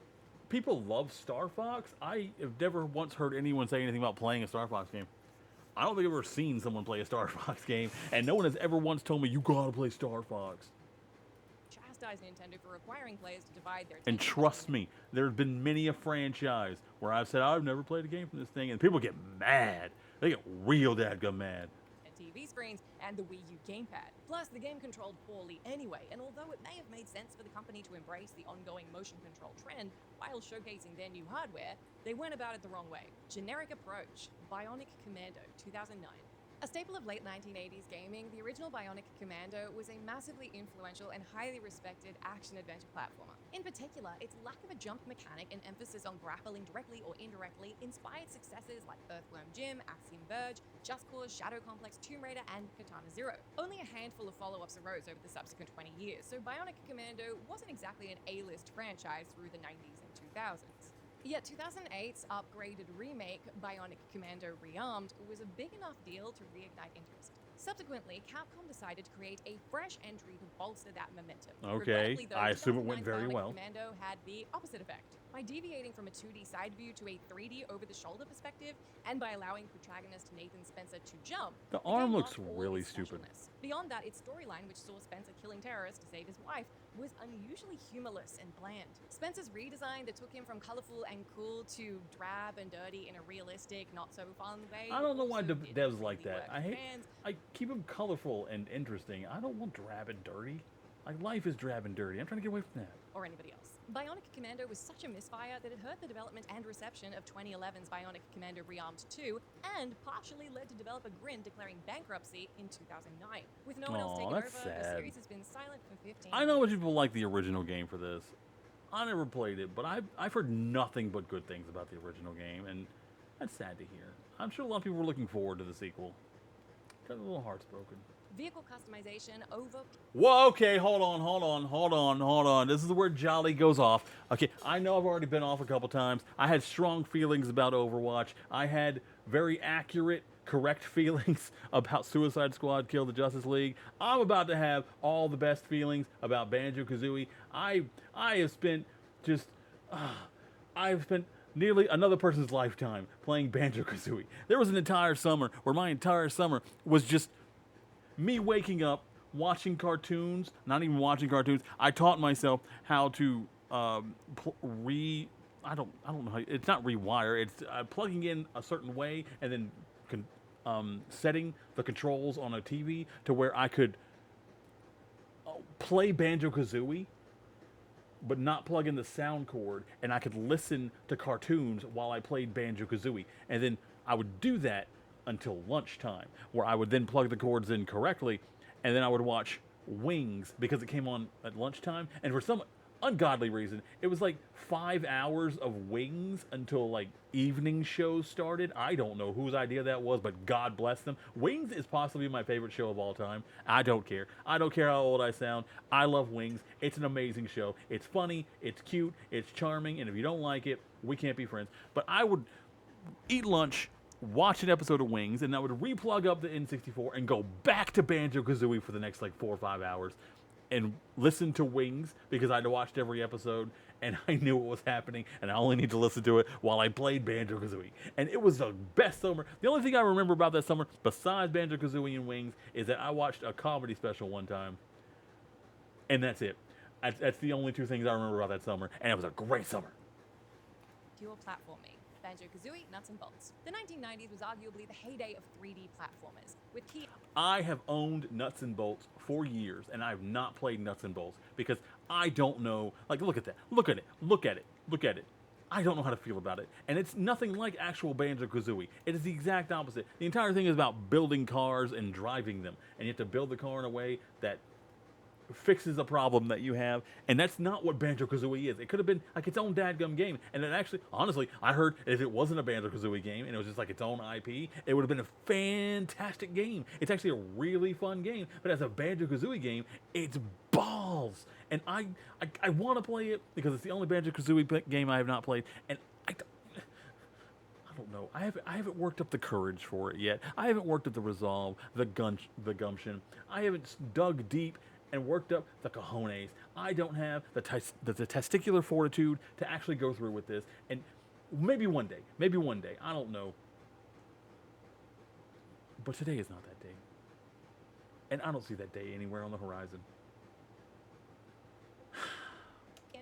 people love Star Fox. I have never once heard anyone say anything about playing a Star Fox game. I don't think I've ever seen someone play a Star Fox game, and no one has ever once told me, you gotta play Star Fox. chastised Nintendo for requiring players to divide their And attention trust between me, there's been many a franchise where I've said, I've never played a game from this thing, and people get mad. They get real dadgum mad. TV screens and the Wii U gamepad. Plus, the game controlled poorly anyway, and although it may have made sense for the company to embrace the ongoing motion control trend while showcasing their new hardware, they went about it the wrong way. Generic approach. Bionic Commando, 2009. A staple of late 1980s gaming, the original Bionic Commando was a massively influential and highly respected action-adventure platformer. In particular, its lack of a jump mechanic and emphasis on grappling directly or indirectly inspired successes like Earthworm Jim, Axiom Verge, Just Cause, Shadow Complex, Tomb Raider, and Katana Zero. Only a handful of follow-ups arose over the subsequent 20 years, so Bionic Commando wasn't exactly an A-list franchise through the 90s and 2000s. Yet 2008's upgraded remake, Bionic Commando Rearmed, was a big enough deal to reignite interest. Subsequently, Capcom decided to create a fresh entry to bolster that momentum. Okay, Regrettably, though, I assume it went 2009's very Bionic well. Commando had the opposite effect. By deviating from a 2D side view to a 3D over-the-shoulder perspective, and by allowing protagonist Nathan Spencer to jump, The game arm lost looks all really its stupid. specialness. Beyond that, its storyline, which saw Spencer killing terrorists to save his wife, was unusually humorless and bland. Spencer's redesign that took him from colorful and cool to drab and dirty in a realistic, not-so-fun way. I don't know why also devs didn't like really that. work for fans. I keep them colorful and interesting. I don't want drab and dirty. Like, life is drab and dirty. I'm trying to get away from that. Or anybody else. Bionic Commando was such a misfire that it hurt the development and reception of 2011's Bionic Commando Rearmed 2, and partially led to developer Grin declaring bankruptcy in 2009. With no one else taking over, that's the sad. series has been silent for 15 I know years. people like the original game for this. I never played it, but I've heard nothing but good things about the original game, and that's sad to hear. I'm sure a lot of people were looking forward to the sequel. Got a little heartbroken. Vehicle customization over... Whoa, okay, hold on. This is where Jolly goes off. Okay, I know I've already been off a couple times. I had strong feelings about Overwatch. I had very accurate, correct feelings about Suicide Squad Kill the Justice League. I'm about to have all the best feelings about Banjo-Kazooie. I have spent just... I've spent nearly another person's lifetime playing Banjo-Kazooie. There was an entire summer where my entire summer was just me waking up, watching cartoons, not even watching cartoons. I taught myself how to I don't know how, it's not rewire, it's plugging in a certain way and then setting the controls on a TV to where I could play Banjo-Kazooie but not plug in the sound cord, and I could listen to cartoons while I played Banjo-Kazooie. And then I would do that until lunchtime, where I would then plug the cords in correctly, and then I would watch Wings because it came on at lunchtime. And for some ungodly reason, it was like 5 hours of Wings until like evening shows started. I don't know whose idea that was, but God bless them. Wings is possibly my favorite show of all time. I don't care. I don't care how old I sound. I love Wings. It's an amazing show. It's funny, it's cute, it's charming, and if you don't like it, we can't be friends. But I would eat lunch, watch an episode of Wings, and I would replug up the N64 and go back to Banjo-Kazooie for the next like 4 or 5 hours and listen to Wings because I'd watched every episode and I knew what was happening and I only need to listen to it while I played Banjo-Kazooie. And it was the best summer. The only thing I remember about that summer, besides Banjo-Kazooie and Wings, is that I watched a comedy special one time, and that's it. That's the only two things I remember about that summer, and it was a great summer. Pure platforming. Banjo-Kazooie Nuts and Bolts. The 1990s was arguably the heyday of 3D platformers, with key I have owned Nuts and Bolts for years, and I have not played Nuts and Bolts because I don't know. Like, look at that. Look at it. Look at it. Look at it. I don't know how to feel about it. And it's nothing like actual Banjo-Kazooie. It is the exact opposite. The entire thing is about building cars and driving them. And you have to build the car in a way that fixes a problem that you have, and that's not what Banjo-Kazooie is. It could have been like its own dadgum game, and it actually, honestly, I heard if it wasn't a Banjo-Kazooie game and it was just like its own IP, it would have been a fantastic game. It's actually a really fun game, but as a Banjo-Kazooie game, it's balls. And I want to play it because it's the only Banjo-Kazooie game I have not played, and I don't know. I haven't worked up the courage for it yet. I haven't worked up the resolve, the gumption. I haven't dug deep and worked up the cojones. I don't have the testicular fortitude to actually go through with this. And maybe one day, I don't know. But today is not that day. And I don't see that day anywhere on the horizon.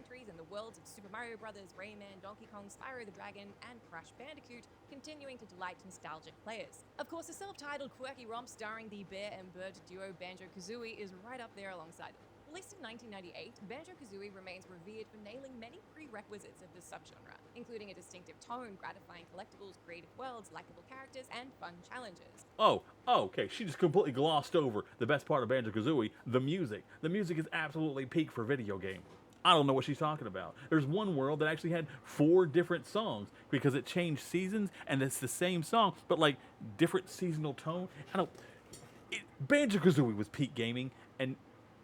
entries in the worlds of Super Mario Bros., Rayman, Donkey Kong, Spyro the Dragon, and Crash Bandicoot, continuing to delight nostalgic players. Of course, the self-titled quirky romp starring the bear and bird duo Banjo-Kazooie is right up there alongside it. Released in 1998, Banjo-Kazooie remains revered for nailing many prerequisites of the subgenre, including a distinctive tone, gratifying collectibles, creative worlds, likable characters, and fun challenges. Oh, okay. She just completely glossed over the best part of Banjo-Kazooie, the music. The music is absolutely peak for video game. I don't know what she's talking about. There's one world that actually had 4 different songs because it changed seasons, and it's the same song, but like different seasonal tone. Banjo-Kazooie was peak gaming, and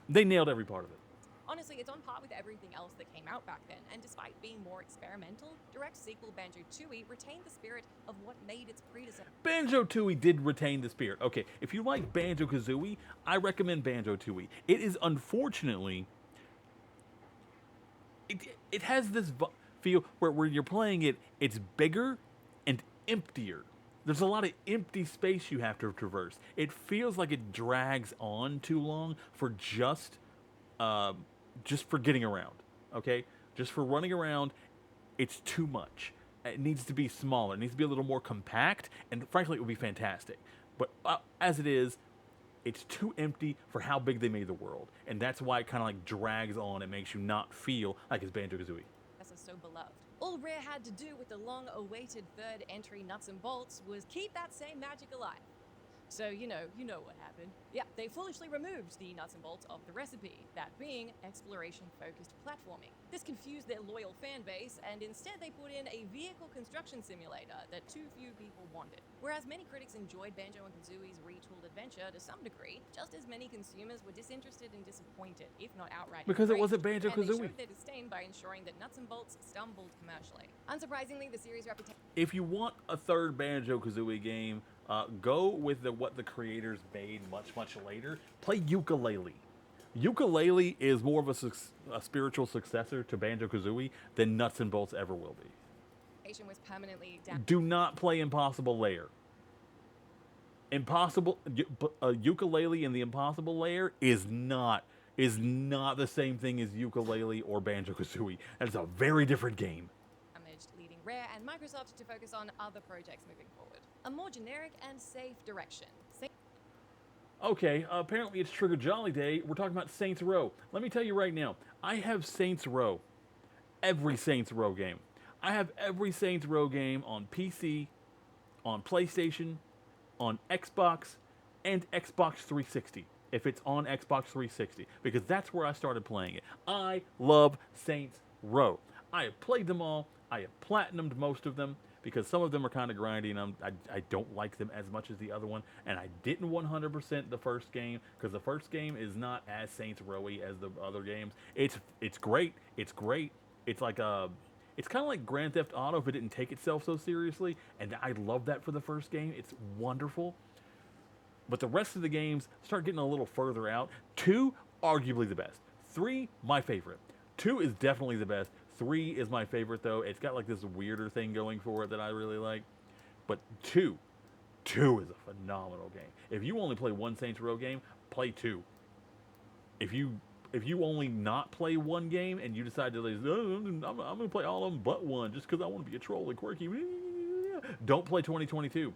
they nailed every part of it. Honestly, it's on par with everything else that came out back then, and despite being more experimental, direct sequel Banjo-Tooie retained the spirit of what made its predecessor. Banjo-Tooie did retain the spirit. Okay, if you like Banjo-Kazooie, I recommend Banjo-Tooie. It is unfortunately... It has this feel where you're playing it, it's bigger and emptier. There's a lot of empty space you have to traverse. It feels like it drags on too long for just for getting around. Okay, just for running around, it's too much. It needs to be smaller. It needs to be a little more compact, and frankly, it would be fantastic. But as it is, it's too empty for how big they made the world, and that's why it kind of like drags on. It makes you not feel like it's Banjo-Kazooie. This is so beloved. All Rare had to do with the long-awaited third entry Nuts and Bolts was keep that same magic alive. So, you know what happened. Yeah, they foolishly removed the nuts and bolts of the recipe, that being exploration-focused platforming. This confused their loyal fan base, and instead they put in a vehicle construction simulator that too few people wanted. Whereas many critics enjoyed Banjo and Kazooie's retooled adventure to some degree, just as many consumers were disinterested and disappointed, if not outright because it enraged, wasn't Banjo-Kazooie. And they showed their disdain by ensuring that Nuts and Bolts stumbled commercially. Unsurprisingly, the series' reputation... If you want a third Banjo-Kazooie game, go with what the creators made much later. Play Yooka-Laylee. Yooka-Laylee is more of a spiritual successor to Banjo-Kazooie than Nuts and Bolts ever will be. Was permanently down. Do not play Impossible Lair. Yooka-Laylee in the Impossible Lair is not the same thing as Yooka-Laylee or Banjo-Kazooie. That is a very different game. Leading Rare and Microsoft to focus on other projects moving forward. A more generic and safe direction. Okay, apparently it's Trigger Jolly Day. We're talking about Saints Row. Let me tell you right now, I have Saints Row. Every Saints Row game. I have every Saints Row game on PC, on PlayStation, on Xbox, and Xbox 360. If it's on Xbox 360. Because that's where I started playing it. I love Saints Row. I have played them all. I have platinumed most of them because some of them are kind of grindy and I don't like them as much as the other one. And I didn't 100% the first game because the first game is not as Saints Row-y as the other games. It's great. It's great. It's like it's kind of like Grand Theft Auto if it didn't take itself so seriously. And I love that for the first game. It's wonderful. But the rest of the games start getting a little further out. 2, arguably the best. 3, my favorite. 2 is definitely the best. 3 is my favorite, though. It's got like this weirder thing going for it that I really like. But 2 is a phenomenal game. If you only play one Saints Row game, play 2. If you only not play one game and you decide to, I'm going to play all of them but one just because I want to be a troll and quirky, Don't play 2022.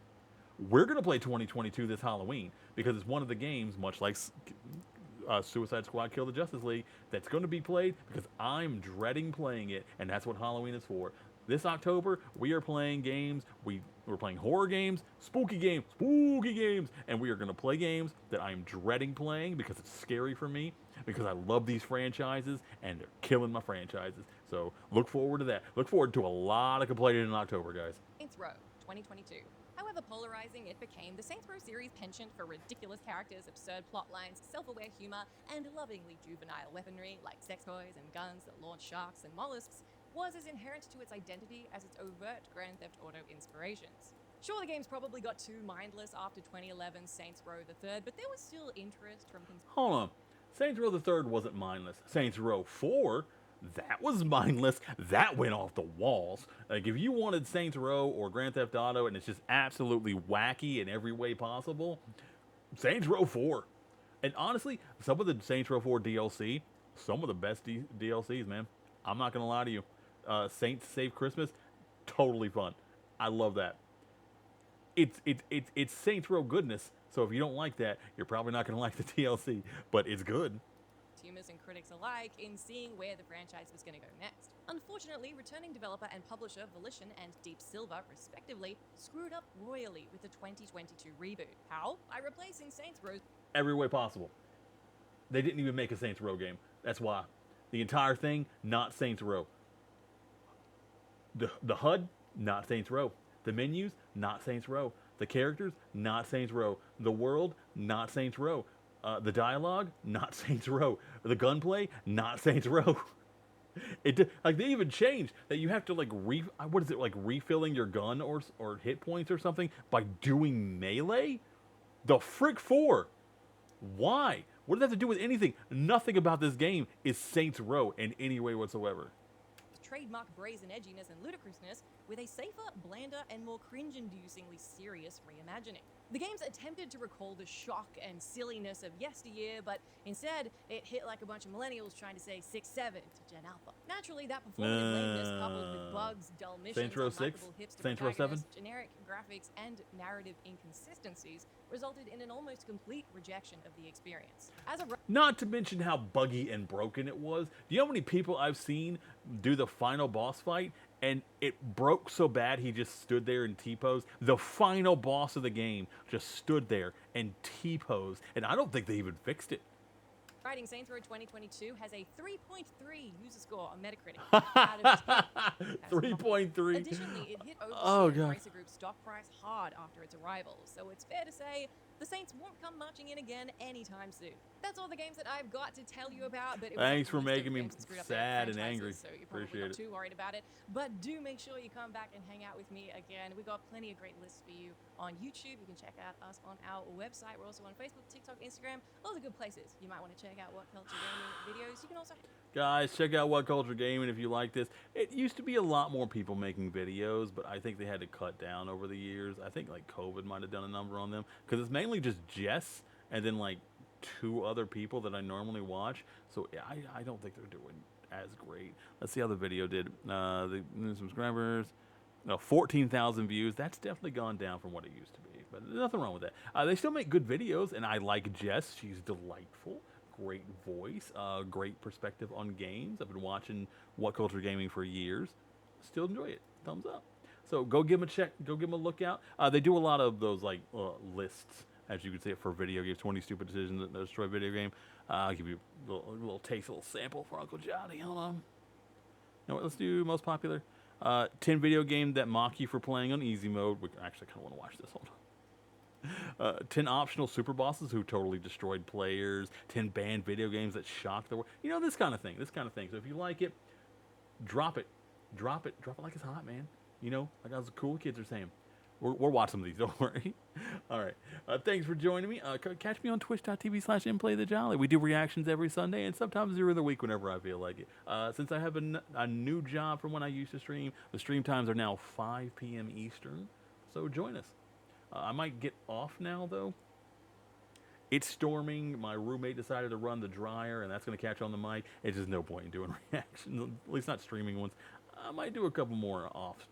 We're going to play 2022 this Halloween because it's one of the games, much like Suicide Squad Kill the Justice League, that's going to be played because I'm dreading playing it, and that's what Halloween is for. This October, we are playing games. We're playing horror games, spooky games, and we are going to play games that I'm dreading playing because it's scary for me, because I love these franchises, and they're killing my franchises. So look forward to that. Look forward to a lot of complaining in October, guys. Saints Row 2022. However polarizing it became, the Saints Row series' penchant for ridiculous characters, absurd plot lines, self-aware humor, and lovingly juvenile weaponry like sex toys and guns that launch sharks and mollusks was as inherent to its identity as its overt Grand Theft Auto inspirations. Sure, the game's probably got too mindless after 2011's Saints Row the Third, but there was still interest from... Hold on. Saints Row the Third wasn't mindless. Saints Row 4, that was mindless. That went off the walls. Like, if you wanted Saints Row or Grand Theft Auto and it's just absolutely wacky in every way possible, Saints Row 4. And honestly, some of the Saints Row 4 DLC, some of the best DLCs, man. I'm not going to lie to you. Saints Save Christmas, totally fun. I love that. It's Saints Row goodness. So if you don't like that, you're probably not going to like the DLC, but it's good. Consumers and critics alike in seeing where the franchise was going to go next. Unfortunately, returning developer and publisher Volition and Deep Silver, respectively, screwed up royally with the 2022 reboot. How? By replacing Saints Row every way possible. They didn't even make a Saints Row game. That's why. The entire thing, not Saints Row. The HUD, not Saints Row. The menus, not Saints Row. The characters, not Saints Row. The world, not Saints Row. The dialogue, not Saints Row. The gunplay, not Saints Row. Like, they even changed that you have to like refilling your gun or hit points or something by doing melee. The frick for? Why? What does that have to do with anything? Nothing about this game is Saints Row in any way whatsoever. Trademark brazen edginess and ludicrousness with a safer, blander, and more cringe-inducingly serious reimagining. The games attempted to recall the shock and silliness of yesteryear, but instead, it hit like a bunch of millennials trying to say 6-7 to Gen Alpha. Naturally, that performative lameness coupled with bugs, dull missions, Saints Row 6? Saints Row 7? generic graphics, and narrative inconsistencies resulted in an almost complete rejection of the experience. Not to mention how buggy and broken it was. Do you know how many people I've seen do the final boss fight and it broke so bad he just stood there and T-posed? The final boss of the game just stood there and T-posed, and I don't think they even fixed it. Writing Saints Row 2022 has a 3.3 user score on Metacritic out of 10. 3.3. Additionally, it hit Overseas Racer Group's stock price hard after its arrival, so it's fair to say the Saints won't come marching in again anytime soon. That's all the games that I've got to tell you about. But thanks for making me sad and angry. So you're probably Appreciate not too worried about it. But do make sure you come back and hang out with me again. We've got plenty of great lists for you on YouTube. You can check out us on our website. We're also on Facebook, TikTok, Instagram. Those are good places. You might want to check out Whatculture Gaming videos. You can also... Guys, check out Whatculture Gaming if you like this. It used to be a lot more people making videos, but I think they had to cut down over the years. I think like COVID might have done a number on them because it's mainly just Jess and then like 2 other people that I normally watch. So I don't think they're doing as great. Let's see how the video did. The new subscribers, 14,000 views. That's definitely gone down from what it used to be, but there's nothing wrong with that. They still make good videos, and I like Jess. She's delightful. Great voice, great perspective on games. I've been watching Whatculture Gaming for years. Still enjoy it. Thumbs up. So go give them a check. Go give them a look out. They do a lot of those like lists, as you could say, for video games. 20 stupid decisions that destroy video game. I'll give you a little taste, a little sample for Uncle Johnny. Hold on. You know what? Let's do most popular. 10 video games that mock you for playing on easy mode. We actually kind of want to watch this. Hold on. 10 optional super bosses who totally destroyed players. 10 banned video games that shocked the world. You know, this kind of thing. So if you like it, drop it like it's hot, man. You know, like all the cool kids are saying. We're watching some of these, don't worry. All right. Thanks for joining me. Catch me on twitch.tv/InPlayTheJolly. We do reactions every Sunday and sometimes during the week whenever I feel like it. Since I have a new job from when I used to stream, the stream times are now 5 p.m. Eastern. So join us. I might get off now, though. It's storming. My roommate decided to run the dryer, and that's going to catch on the mic. It's just no point in doing reactions, at least not streaming ones. I might do a couple more off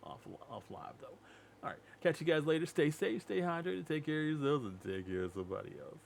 off live though. All right, catch you guys later. Stay safe, stay hydrated, take care of yourselves, and take care of somebody else.